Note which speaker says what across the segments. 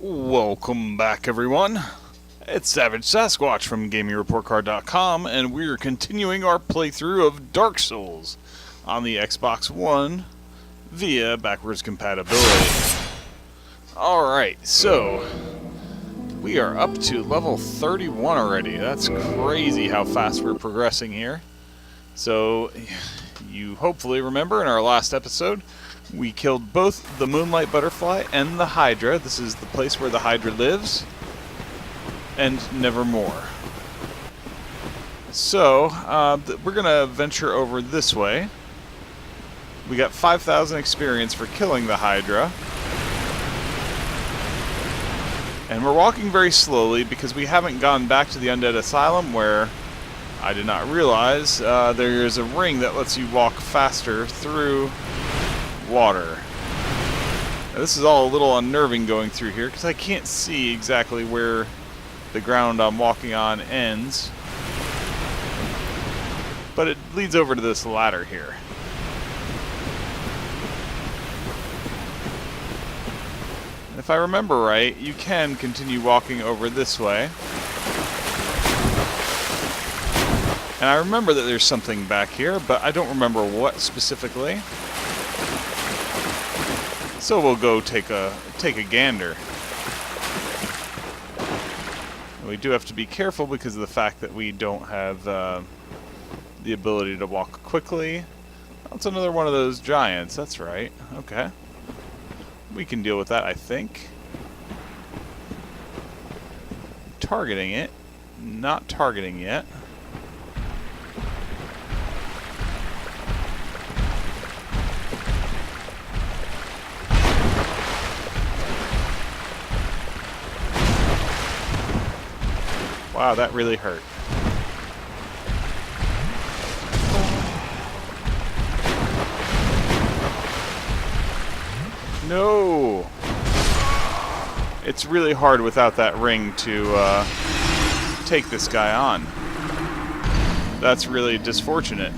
Speaker 1: Welcome back, everyone. It's Savage Sasquatch from GamingReportCard.com, and we're continuing our playthrough of Dark Souls on the Xbox One via backwards compatibility. Alright, so we are up to level 31 already. That's crazy how fast we're progressing here. So, you hopefully remember in our last episode, we killed both the Moonlight Butterfly and the Hydra. This is the place where the Hydra lives, and nevermore. So, we're going to venture over this way. We got 5,000 experience for killing the Hydra. And we're walking very slowly because we haven't gone back to the Undead Asylum, where I did not realize there's a ring that lets you walk faster through water. Now, this is all a little unnerving going through here because I can't see exactly where the ground I'm walking on ends. But it leads over to this ladder here. And if I remember right, you can continue walking over this way. And I remember that there's something back here, but I don't remember what specifically. So we'll go take a gander. We do have to be careful because of the fact that we don't have the ability to walk quickly. That's another one of those giants, that's right. Okay. We can deal with that, I think. Targeting it. Not targeting yet. Wow, that really hurt. No! It's really hard without that ring to take this guy on. That's really disfortunate.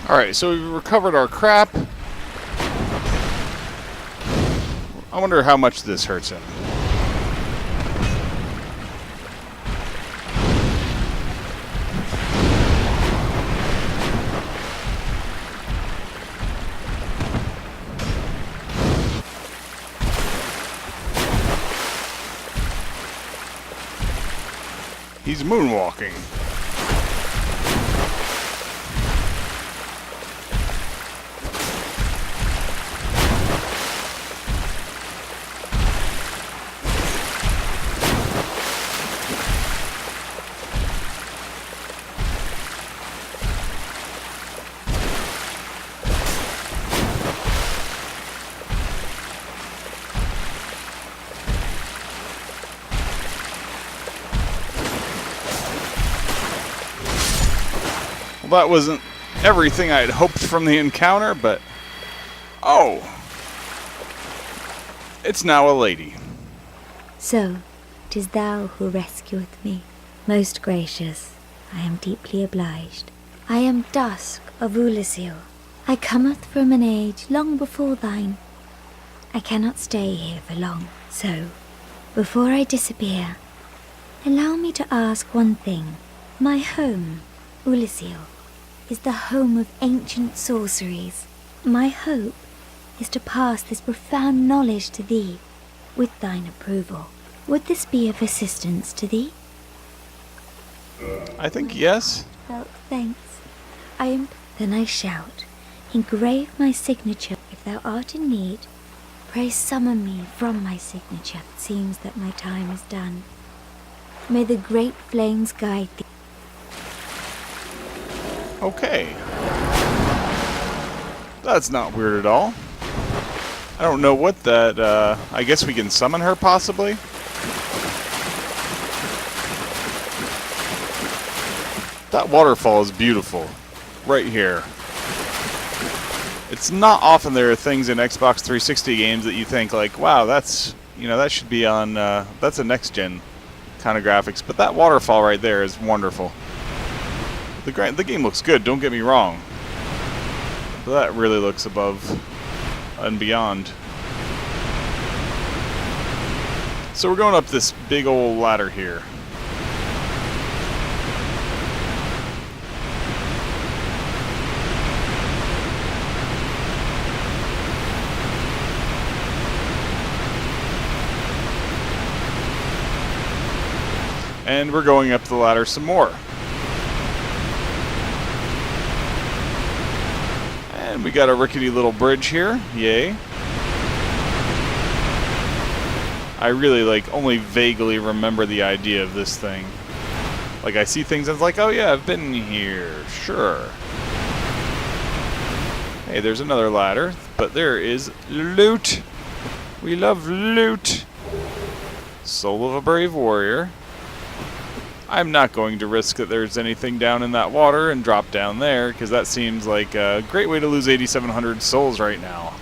Speaker 1: Alright, so we've recovered our crap. I wonder how much this hurts him. He's moonwalking. That wasn't everything I had hoped from the encounter, but... Oh! It's now a lady.
Speaker 2: So, 'tis thou who rescueth me. Most gracious, I am deeply obliged. I am Dusk of Ulyssil. I cometh from an age long before thine. I cannot stay here for long, so, before I disappear, allow me to ask one thing. My home, Ulyssil, is the home of ancient sorceries. My hope is to pass this profound knowledge to thee, with thine approval. Would this be of assistance to thee?
Speaker 1: I think yes.
Speaker 2: Felt thanks. Then I shout, engrave my signature. If thou art in need, pray summon me from my signature. It seems that my time is done. May the great flames guide thee.
Speaker 1: Okay. That's not weird at all. I don't know what that, I guess we can summon her, possibly? That waterfall is beautiful. Right here. It's not often there are things in Xbox 360 games that you think, like, wow, that's, you know, that should be on, that's a next-gen kind of graphics. But that waterfall right there is wonderful. The game looks good, don't get me wrong. But that really looks above and beyond. So we're going up this big old ladder here. And we're going up the ladder some more. And we got a rickety little bridge here. Yay. I really, only vaguely remember the idea of this thing. I see things and it's like, oh yeah, I've been here. Sure. Hey, there's another ladder. But there is loot. We love loot. Soul of a brave warrior. I'm not going to risk that there's anything down in that water and drop down there, because that seems like a great way to lose 8,700 souls right now.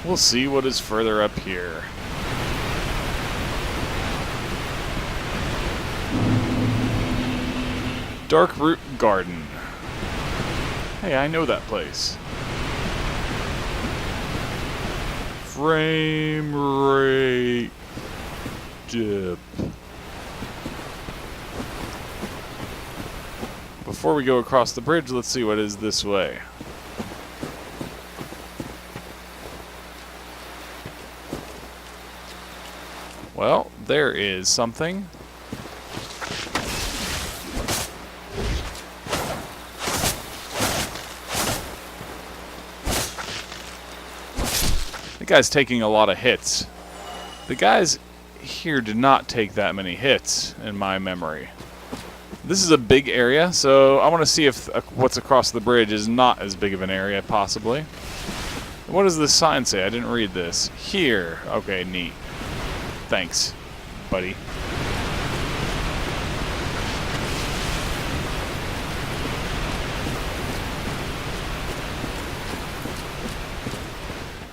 Speaker 1: We'll see what is further up here. Dark Root Garden. Hey, I know that place. Frame rate dip. Before we go across the bridge, let's see what is this way. Well, there is something. The guy's taking a lot of hits. The guys here did not take that many hits, in my memory. This is a big area, so I want to see if what's across the bridge is not as big of an area, possibly. What does this sign say? I didn't read this. Here. Okay, neat. Thanks, buddy.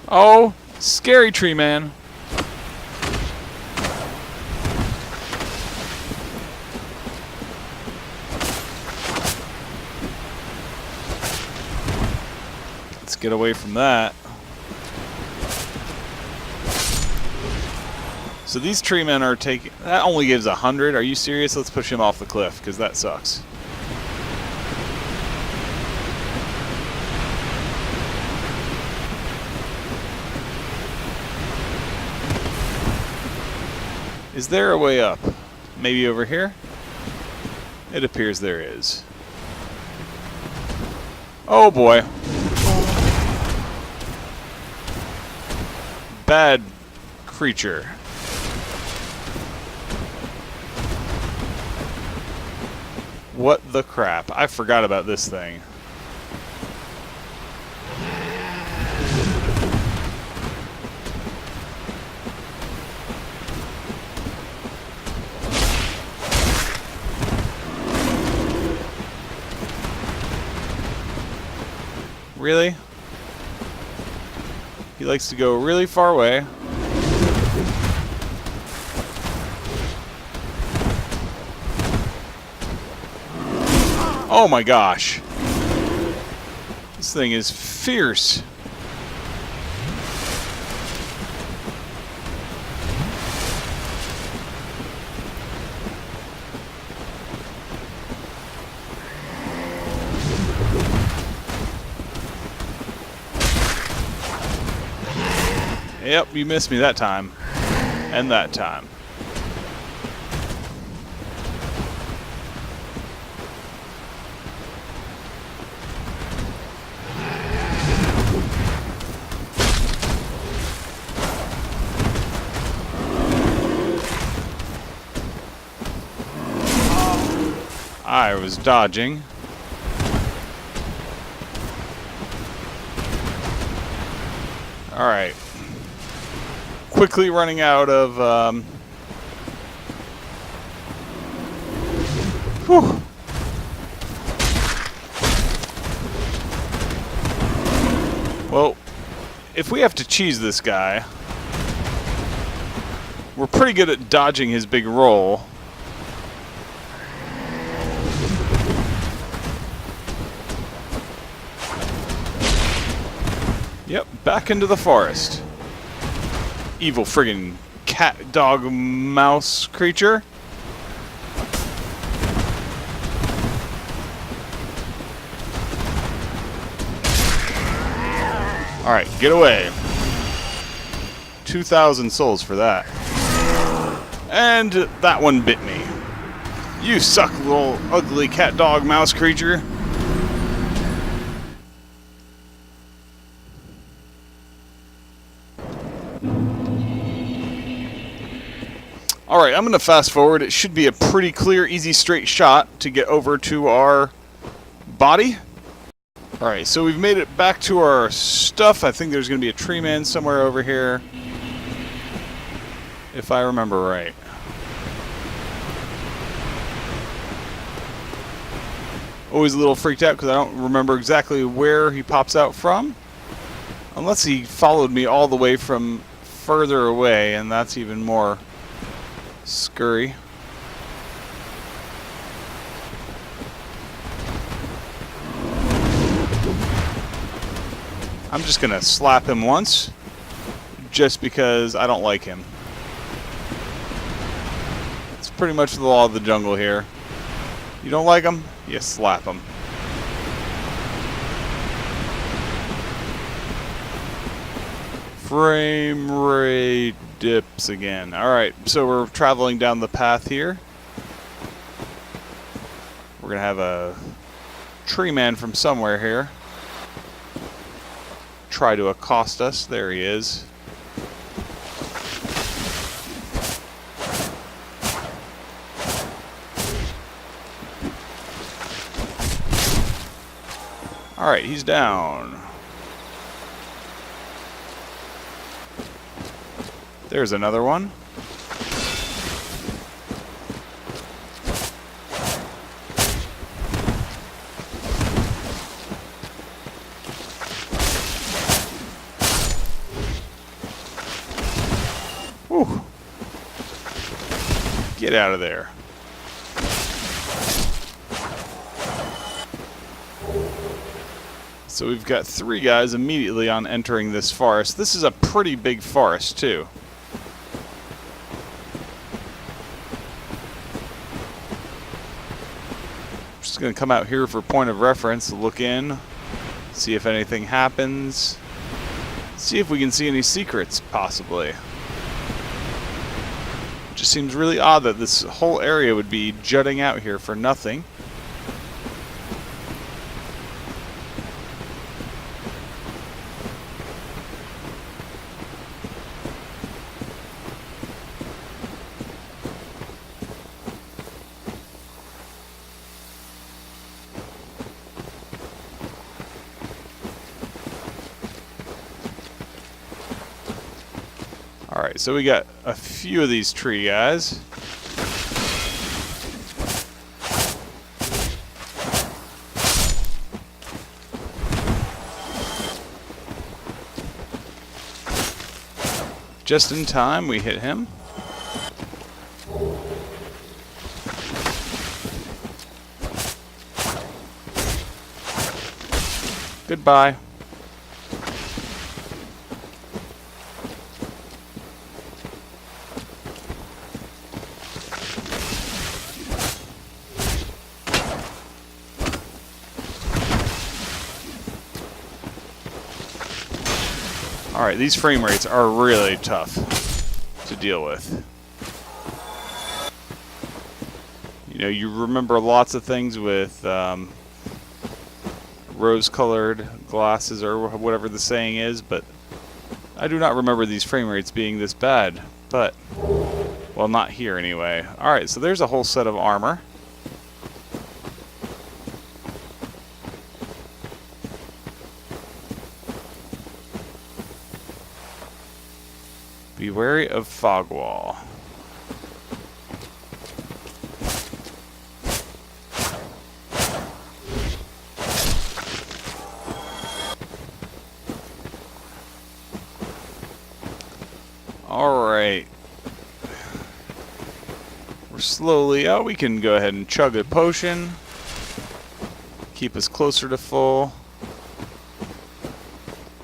Speaker 1: Oh, scary tree man. Let's get away from that. So these tree men are taking... That only gives 100. Are you serious? Let's push him off the cliff, because that sucks. Is there a way up? Maybe over here? It appears there is. Oh boy. Bad creature. What the crap? I forgot about this thing. Really? He likes to go really far away. Oh my gosh. This thing is fierce. Yep, you missed me that time. And that time. I was dodging. Alright. Quickly running out of... Whew. Well, if we have to cheese this guy, we're pretty good at dodging his big roll. Yep, back into the forest. Evil friggin' cat, dog, mouse creature. Alright, get away. 2,000 souls for that. And that one bit me. You suck, little ugly cat, dog, mouse creature. Alright, I'm going to fast forward. It should be a pretty clear, easy, straight shot to get over to our body. Alright, so we've made it back to our stuff. I think there's going to be a tree man somewhere over here, if I remember right. Always a little freaked out because I don't remember exactly where he pops out from. Unless he followed me all the way from further away, and that's even more scurry. I'm just gonna slap him once, just because I don't like him. It's pretty much the law of the jungle here. You don't like him, you slap him. Frame rate dips again. Alright, so we're traveling down the path here. We're gonna have a tree man from somewhere here try to accost us. There he is. Alright, he's down. There's another one. Whew. Get out of there. So we've got 3 guys immediately on entering this forest. This is a pretty big forest, too. Just going to come out here for point of reference, look in, see if anything happens, see if we can see any secrets, possibly. It just seems really odd that this whole area would be jutting out here for nothing. Alright, so we got a few of these tree guys. Just in time, we hit him. Goodbye. Alright, these frame rates are really tough to deal with. You know, you remember lots of things with rose-colored glasses or whatever the saying is, but I do not remember these frame rates being this bad. But, well, not here anyway. Alright, so there's a whole set of armor. Be wary of fog wall. Alright. We're slowly... Oh, we can go ahead and chug a potion. Keep us closer to full.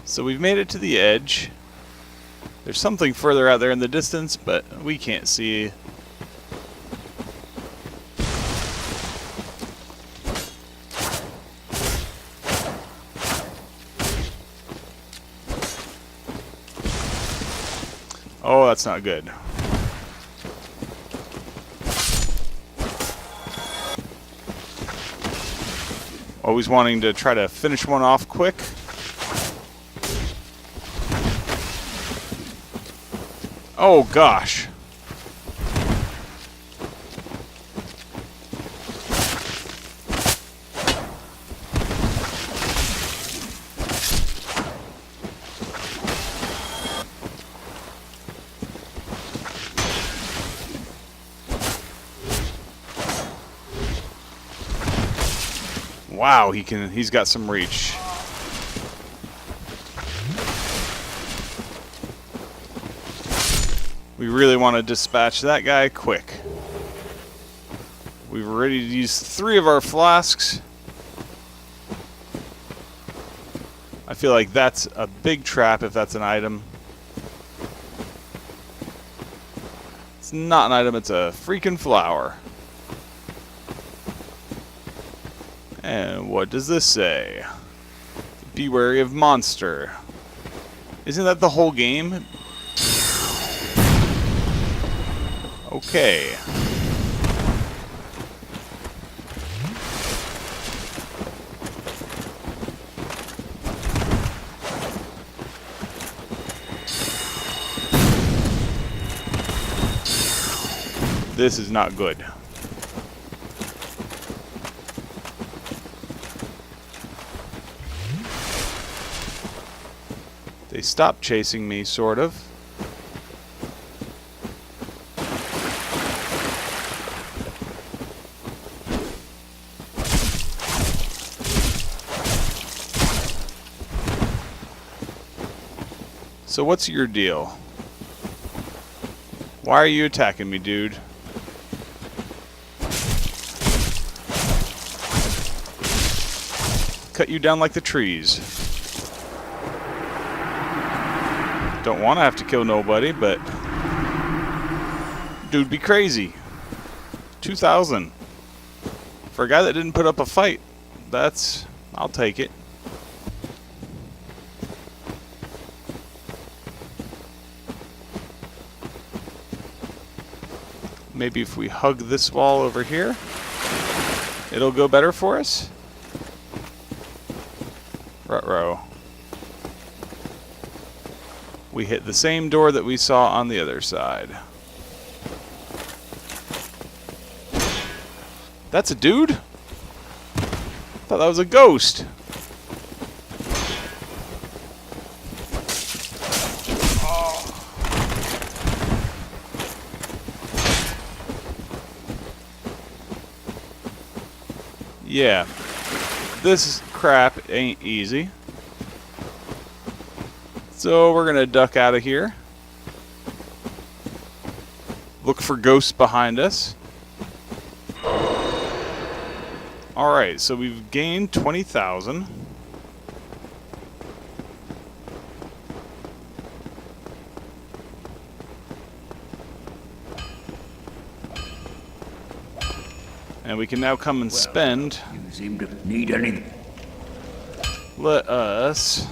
Speaker 1: So we've made it to the edge. There's something further out there in the distance, but we can't see. Oh, that's not good. Always wanting to try to finish one off quick. Oh gosh. Wow, he's got some reach. We really want to dispatch that guy quick. We've already used 3 of our flasks. I feel like that's a big trap if that's an item. It's not an item, it's a freaking flower. And what does this say? Be wary of monster. Isn't that the whole game? Okay. This is not good. They stopped chasing me, sort of. So what's your deal? Why are you attacking me, dude? Cut you down like the trees. Don't want to have to kill nobody, but dude, be crazy. 2,000 for a guy that didn't put up a fight. I'll take it. Maybe if we hug this wall over here, it'll go better for us. Ruh-roh. We hit the same door that we saw on the other side. That's a dude? I thought that was a ghost. Yeah, this crap ain't easy. So we're gonna duck out of here. Look for ghosts behind us. Alright, so we've gained 20,000. And we can now come and spend.
Speaker 3: You seem to need anything.
Speaker 1: Let us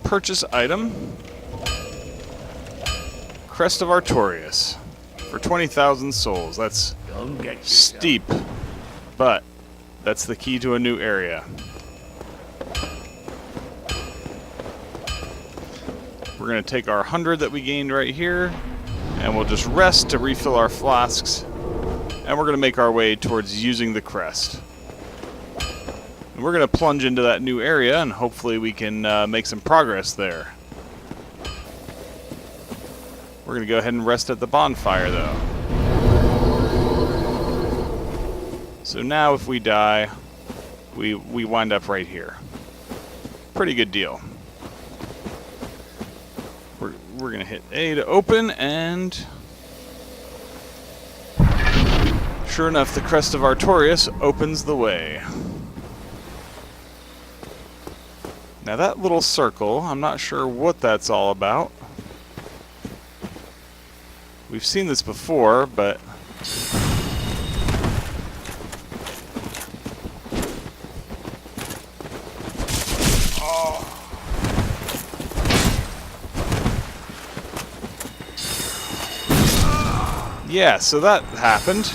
Speaker 1: purchase item. Crest of Artorias for 20,000 souls. That's
Speaker 3: Don't get yourself.
Speaker 1: steep, but that's the key to a new area. We're going to take our 100 that we gained right here, and we'll just rest to refill our flasks, and we're going to make our way towards using the crest. And we're going to plunge into that new area, and hopefully we can make some progress there. We're going to go ahead and rest at the bonfire, though. So now if we die, we wind up right here. Pretty good deal. We're going to hit A to open, and sure enough, the Crest of Artorias opens the way. Now that little circle, I'm not sure what that's all about. We've seen this before, but... Oh. Yeah, so that happened.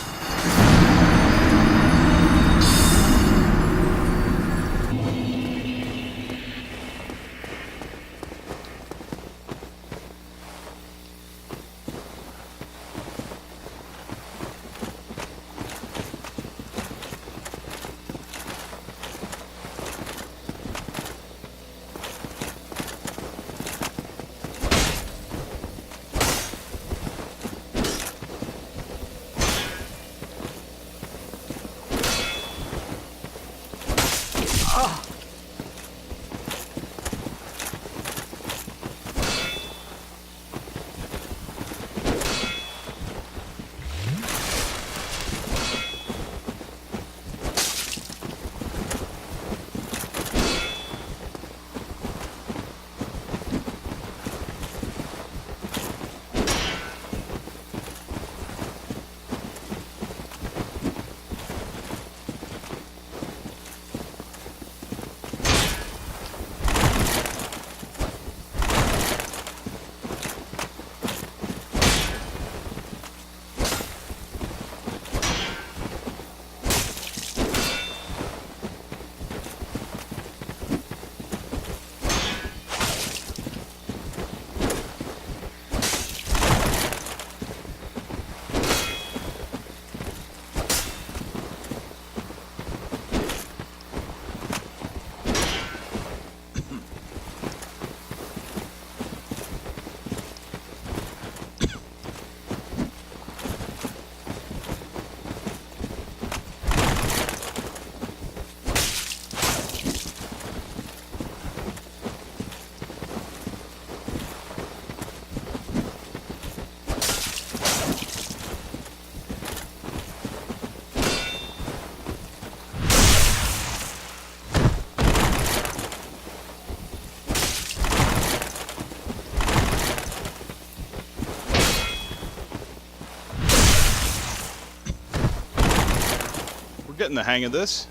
Speaker 1: Getting the hang of this.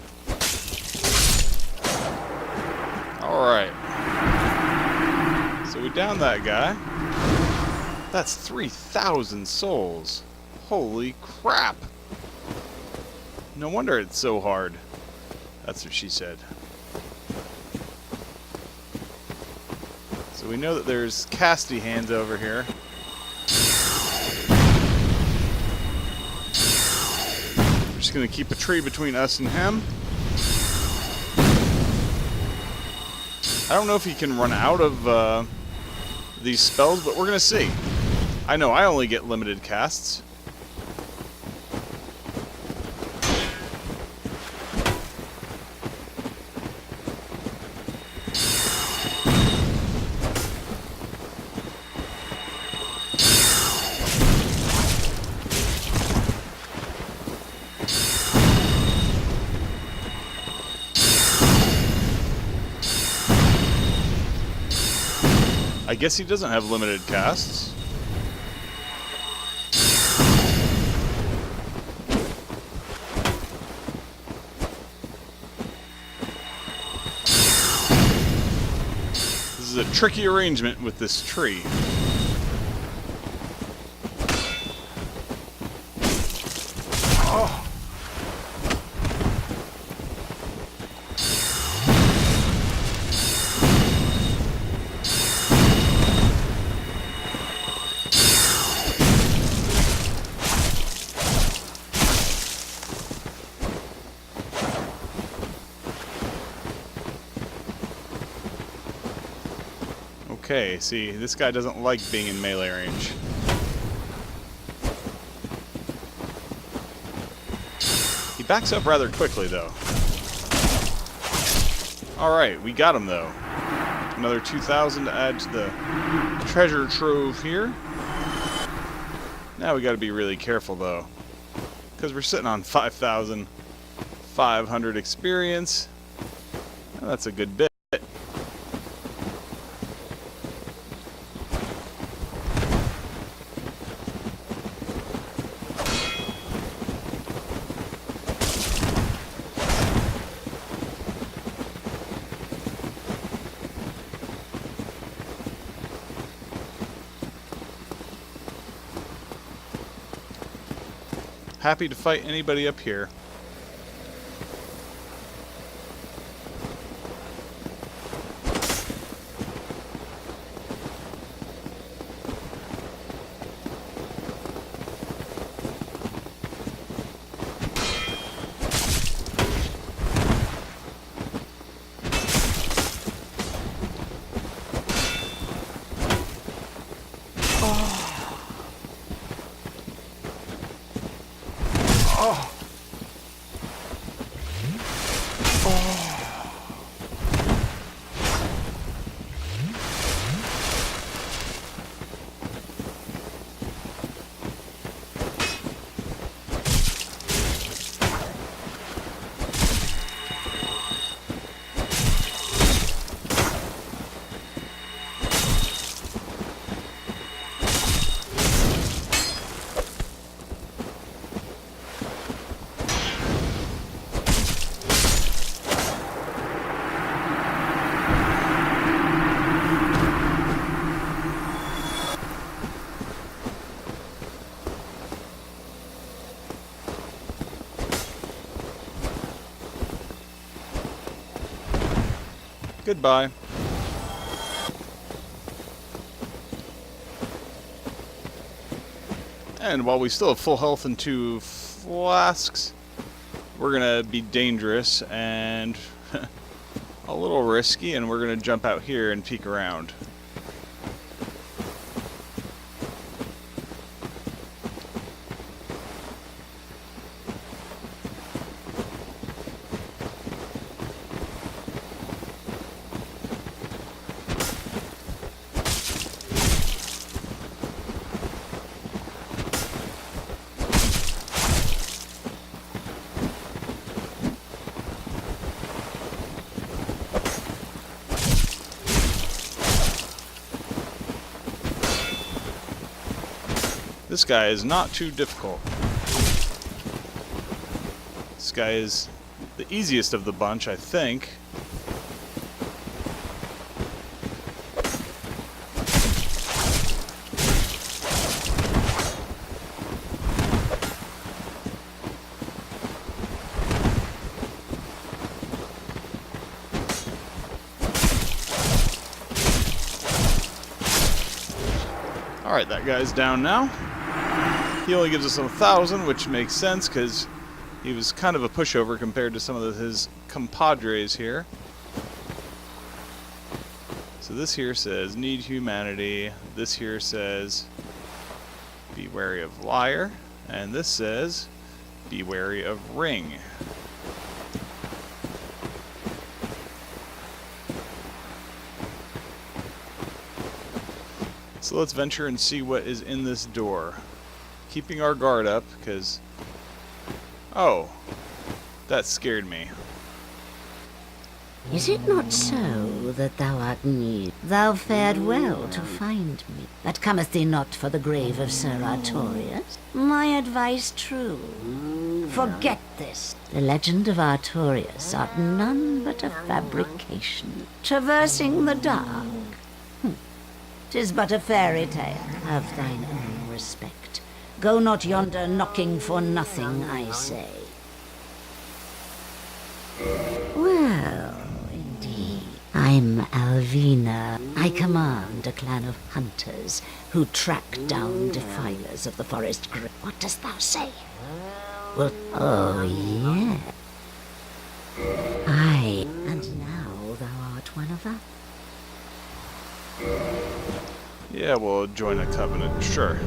Speaker 1: Alright. So we downed that guy. That's 3,000 souls. Holy crap. No wonder it's so hard. That's what she said. So we know that there's casty hands over here. Just gonna keep a tree between us and him. I don't know if he can run out of these spells, but we're gonna see. I know I only get limited casts. I guess he doesn't have limited casts. This is a tricky arrangement with this tree. Oh. Okay, see, this guy doesn't like being in melee range. He backs up rather quickly, though. Alright, we got him, though. Another 2,000 to add to the treasure trove here. Now we gotta be really careful, though. Because we're sitting on 5,500 experience. Well, that's a good bit. Happy to fight anybody up here. Goodbye. And while we still have full health and 2 flasks, we're gonna be dangerous and a little risky, and we're gonna jump out here and peek around. This guy is not too difficult. This guy is the easiest of the bunch, I think. Alright, that guy's down now. He only gives us 1,000, which makes sense because he was kind of a pushover compared to some of his compadres here. So this here says, need humanity. This here says, be wary of liar. And this says, be wary of ring. So let's venture and see what is in this door. Keeping our guard up, because... Oh, that scared me.
Speaker 4: Is it not so that thou art near? Thou fared well to find me. But cometh thee not for the grave of Sir Artorius? My advice true. Forget this. The legend of Artorius art none but a fabrication. Traversing the dark. 'Tis but a fairy tale. Have thine own respect. Go not yonder knocking for nothing, I say. Well, indeed. I'm Alvina. I command a clan of hunters who track down defilers of the forest. What dost thou say? Well, oh, yeah. Aye, and now thou art one of them.
Speaker 1: Yeah, we'll join a covenant, sure.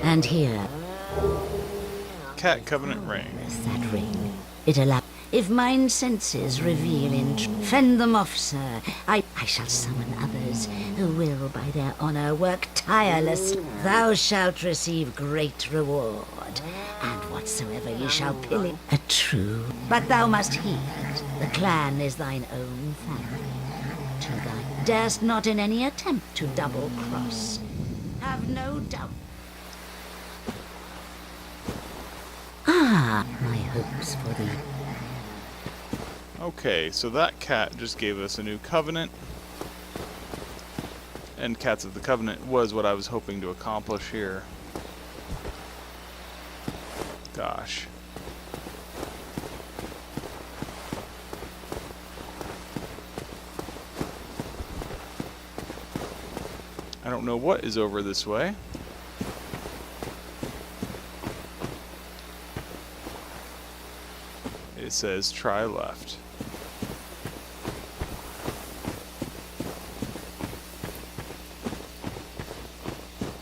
Speaker 4: And here,
Speaker 1: Cat covenant ring.
Speaker 4: that ring. It allows. If mine senses reveal fend them off, sir. I shall summon others who will, by their honor, work tirelessly. Thou shalt receive great reward, and whatsoever ye shall pillage. A true. But thou must heed. The clan is thine own family. To thy darest not in any attempt to double cross. Have no doubt. Ah, my hopes for thee.
Speaker 1: Okay, so that cat just gave us a new covenant. and Cats of the Covenant was what I was hoping to accomplish here. Gosh. I don't know what is over this way. It says try left.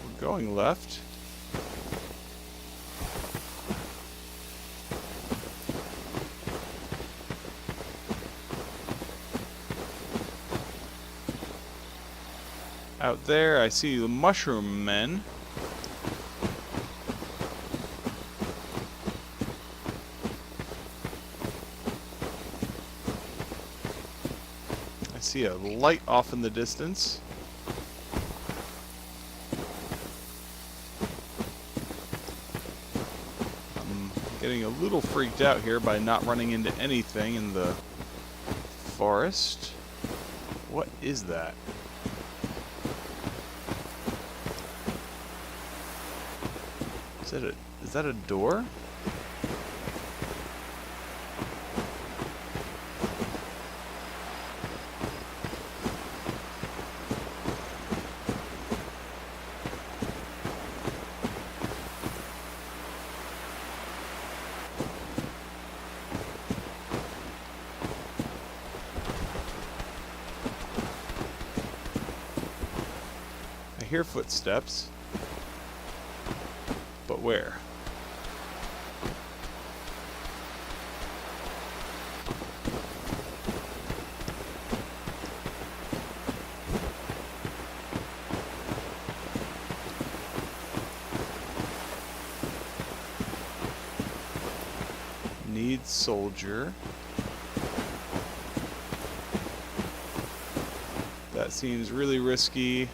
Speaker 1: We're going left. Out there, I see the mushroom men. I see a light off in the distance. I'm getting a little freaked out here by not running into anything in the forest. What is that? Is that a door? I hear footsteps. But where? Need soldier. That seems really risky.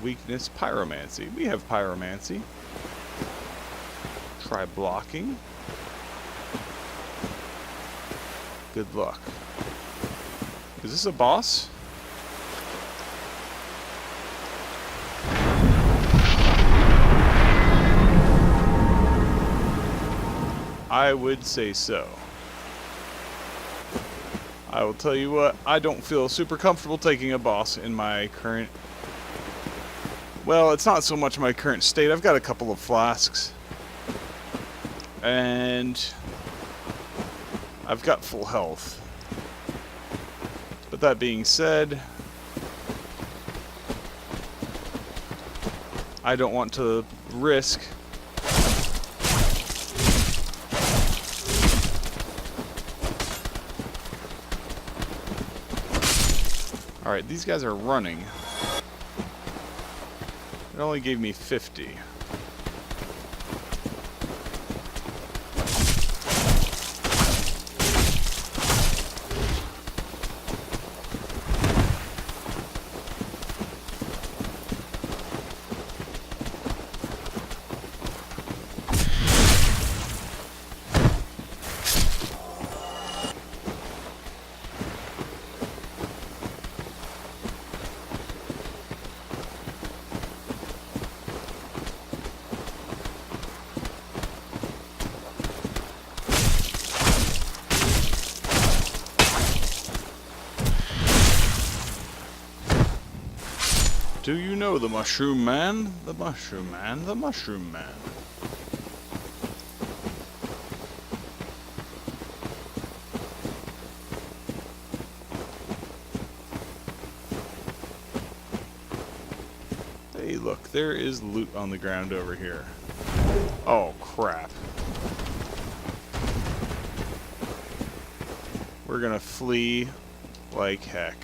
Speaker 1: Weakness, pyromancy. We have pyromancy. Try blocking. Good luck. Is this a boss? I would say so. I will tell you what, I don't feel super comfortable taking a boss in my current... Well, it's not so much my current state. I've got a couple of flasks. And I've got full health. But that being said, I don't want to risk Alright, these guys are running. It only gave me 50. Do you know the Mushroom Man? The Mushroom Man, the Mushroom Man. Hey, look, there is loot on the ground over here. Oh, crap. We're gonna flee like heck.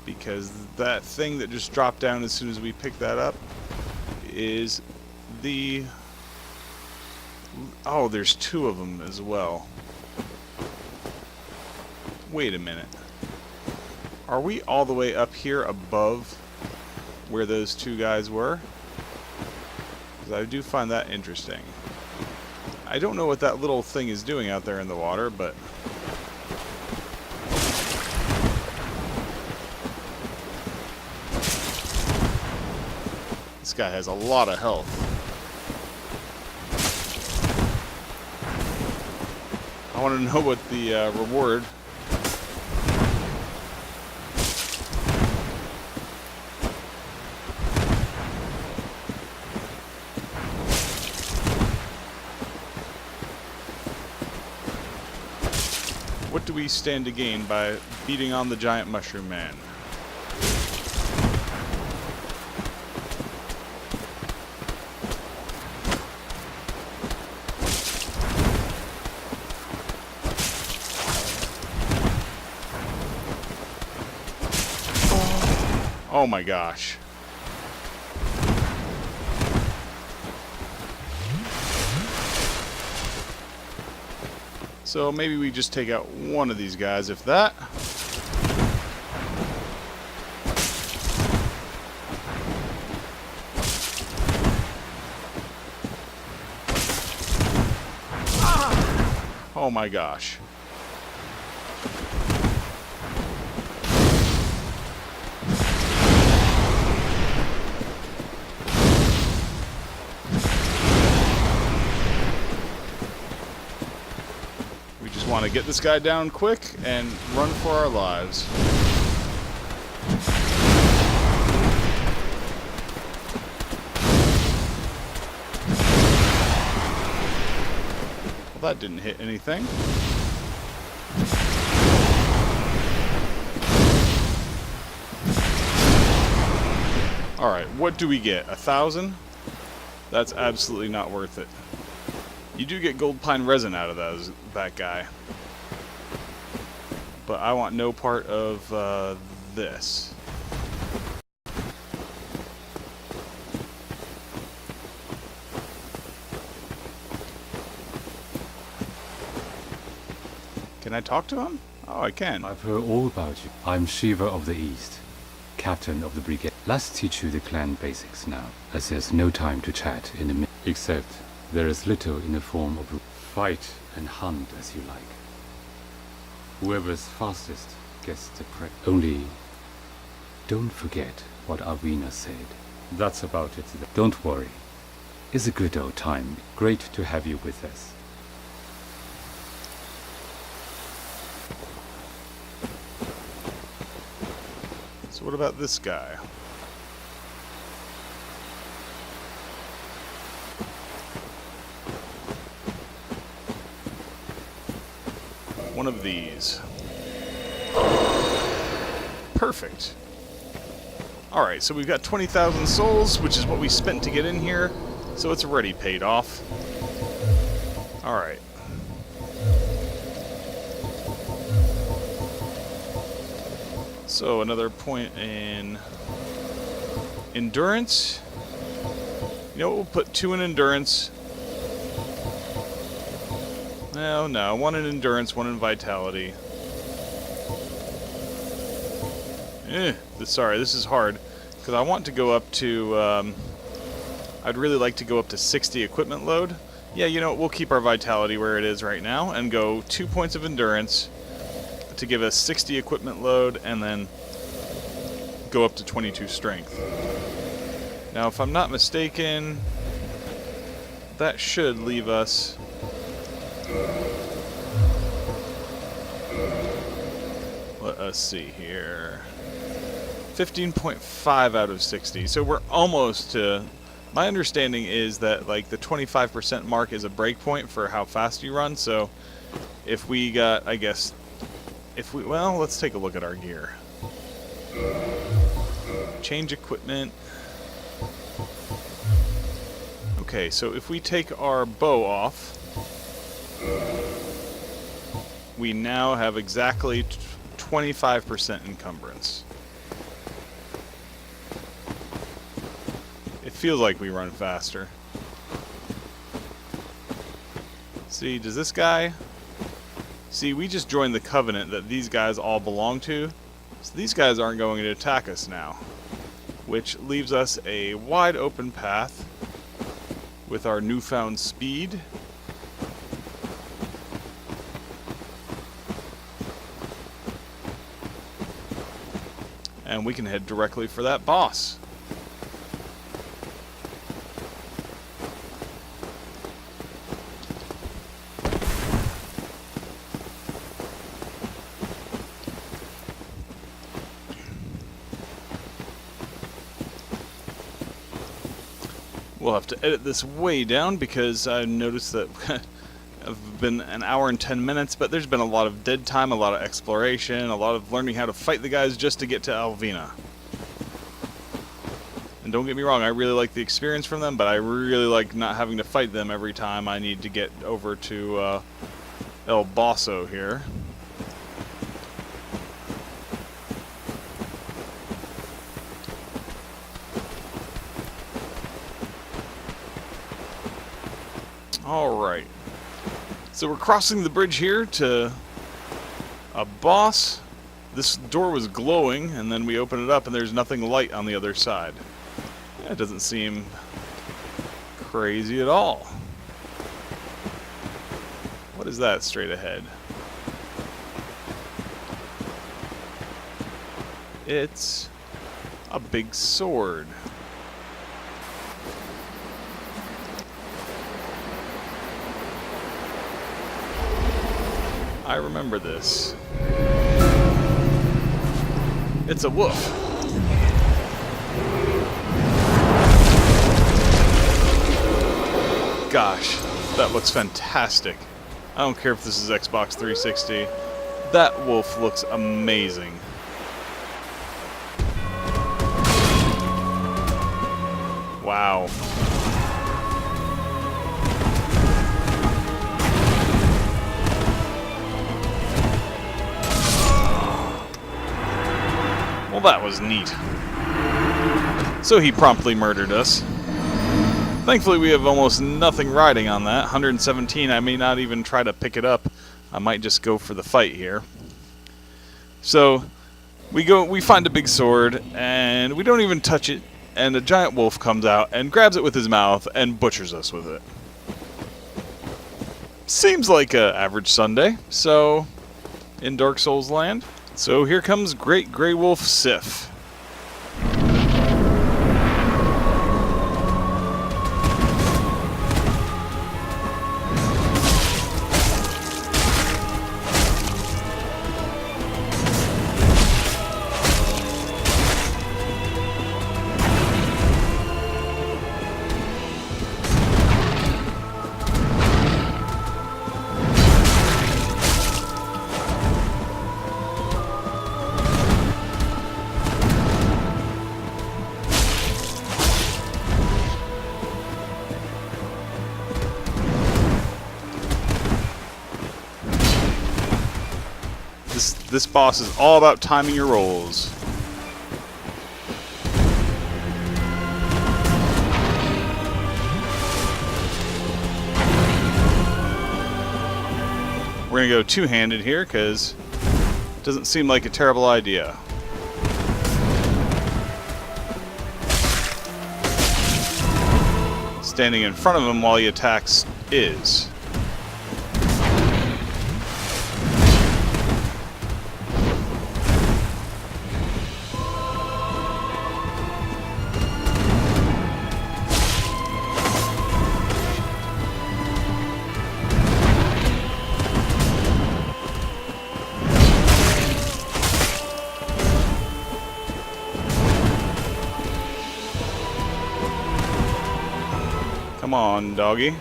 Speaker 1: Because that thing that just dropped down as soon as we pick that up is the... Oh, there's two of them as well. Wait a minute. Are we all the way up here above where those two guys were, because I do find that interesting. I don't know what that little thing is doing out there in the water, but this guy has a lot of health. I want to know what the reward. What do we stand to gain by beating on the giant mushroom man? Oh my gosh. So maybe we just take out one of these guys, if that. Oh my gosh. Want to get this guy down quick and run for our lives. Well, that didn't hit anything. Alright, what do we get? 1,000? That's absolutely not worth it. You do get gold pine resin out of that guy. But I want no part of this. Can I talk to him? Oh, I can.
Speaker 5: I've heard all about you. I'm Shiva of the East, captain of the brigade. Let's teach you the clan basics now, as there's no time to chat in the minute. Except there is little in the form of fight and hunt as you like. Whoever's fastest gets the prey. Only, don't forget what Arvina said. That's about it. Don't worry. It's a good old time. Great to have you with us.
Speaker 1: So what about this guy? One of these. Perfect. Alright, so we've got 20,000 souls, which is what we spent to get in here, so it's already paid off. Alright. So another point in endurance. You know what, we'll put 2 in endurance. No, 1 in endurance, 1 in vitality. Sorry, this is hard, because I want to go up to, I'd really like to go up to 60 equipment load. Yeah, you know what, we'll keep our vitality where it is right now, and go 2 points of endurance to give us 60 equipment load, and then go up to 22 strength. Now, if I'm not mistaken, that should leave us... Let us see here. 15.5 out of 60. So we're almost to... My understanding is that like the 25% mark is a break point for how fast you run. So if we got, I guess, well, let's take a look at our gear. Change equipment. Okay, so if we take our bow off, we now have exactly 25% encumbrance. It feels like we run faster. See, does this guy... See, we just joined the covenant that these guys all belong to, so these guys aren't going to attack us now. which leaves us a wide open path with our newfound speed. And we can head directly for that boss. We'll have to edit this way down because I noticed that I've been an hour and 10 minutes, but there's been a lot of dead time, a lot of exploration, a lot of learning how to fight the guys just to get to Alvina. And don't get me wrong, I really like the experience from them, but I really like not having to fight them every time I need to get over to El Bosso here. Alright. So we're crossing the bridge here to a boss. This door was glowing, and then we open it up and there's nothing light on the other side. That doesn't seem crazy at all. What is that straight ahead? It's a big sword. I remember this. It's a wolf. Gosh, that looks fantastic. I don't care if this is Xbox 360. That wolf looks amazing. Wow. Well, that was neat. So he promptly murdered us. Thankfully, we have almost nothing riding on that. 117, I may not even try to pick it up. I might just go for the fight here. So, we find a big sword, and we don't even touch it, and a giant wolf comes out and grabs it with his mouth and butchers us with it. Seems like an average Sunday, so, in Dark Souls land. So here comes Great Grey Wolf Sif. This boss is all about timing your rolls. We're going to go two-handed here because it doesn't seem like a terrible idea. Standing in front of him while he attacks is. Come on, doggy.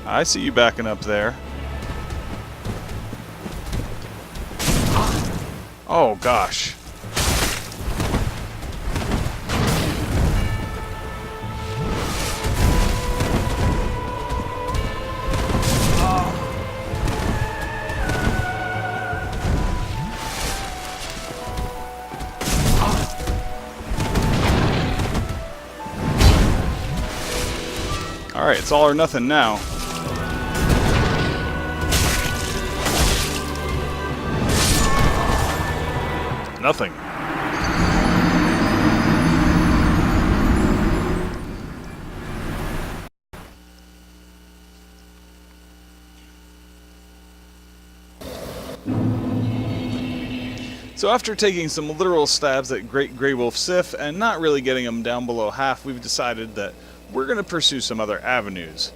Speaker 1: I see you backing up there. Oh, gosh. Alright, it's all or nothing now. Nothing. So after taking some literal stabs at Great Grey Wolf Sif and not really getting him down below half, we've decided that we're going to pursue some other avenues.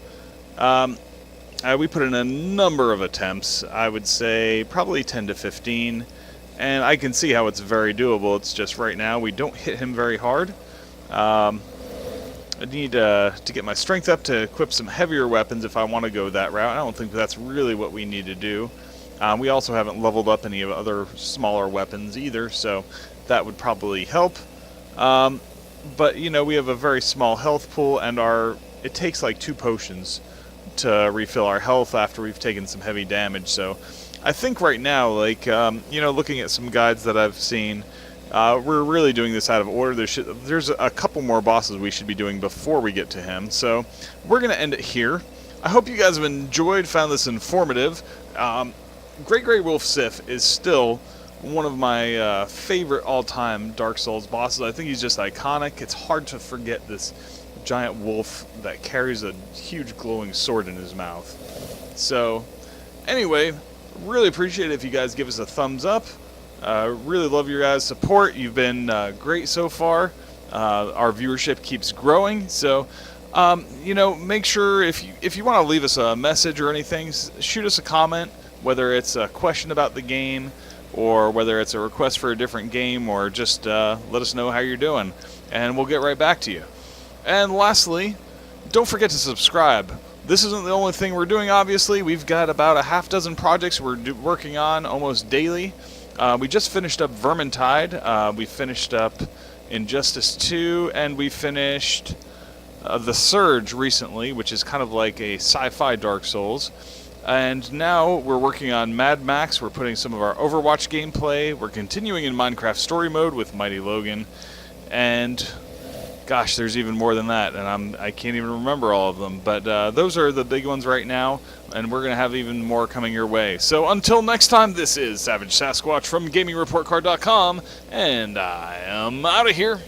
Speaker 1: We put in a number of attempts, I would say probably 10 to 15, and I can see how it's very doable. It's just right now we don't hit him very hard. I need to get my strength up to equip some heavier weapons if I want to go that route. I don't think that's really what we need to do. We also haven't leveled up any of other smaller weapons either, so that would probably help. But, you know, we have a very small health pool, and it takes like 2 potions to refill our health after we've taken some heavy damage. So I think right now, like, you know, looking at some guides that I've seen, we're really doing this out of order. There's a couple more bosses we should be doing before we get to him. So we're going to end it here. I hope you guys have enjoyed, found this informative. Great Grey Wolf Sif is still one of my favorite all-time Dark Souls bosses. I think he's just iconic. It's hard to forget this giant wolf that carries a huge glowing sword in his mouth. So, anyway, really appreciate it if you guys give us a thumbs up. Really love your guys' support. You've been great so far. Our viewership keeps growing. So, you know, make sure if you want to leave us a message or anything, shoot us a comment. Whether it's a question about the game, or whether it's a request for a different game, or just let us know how you're doing, and we'll get right back to you. And lastly, don't forget to subscribe. This isn't the only thing we're doing, obviously. We've got about a half dozen projects we're working on almost daily. We just finished up Vermintide, we finished up Injustice 2, and we finished The Surge recently, which is kind of like a sci-fi Dark Souls. And now we're working on Mad Max. We're putting some of our Overwatch gameplay. We're continuing in Minecraft Story Mode with Mighty Logan. And gosh, there's even more than that, and I can't even remember all of them. But those are the big ones right now, and we're going to have even more coming your way. So until next time, this is Savage Sasquatch from GamingReportCard.com, and I am out of here.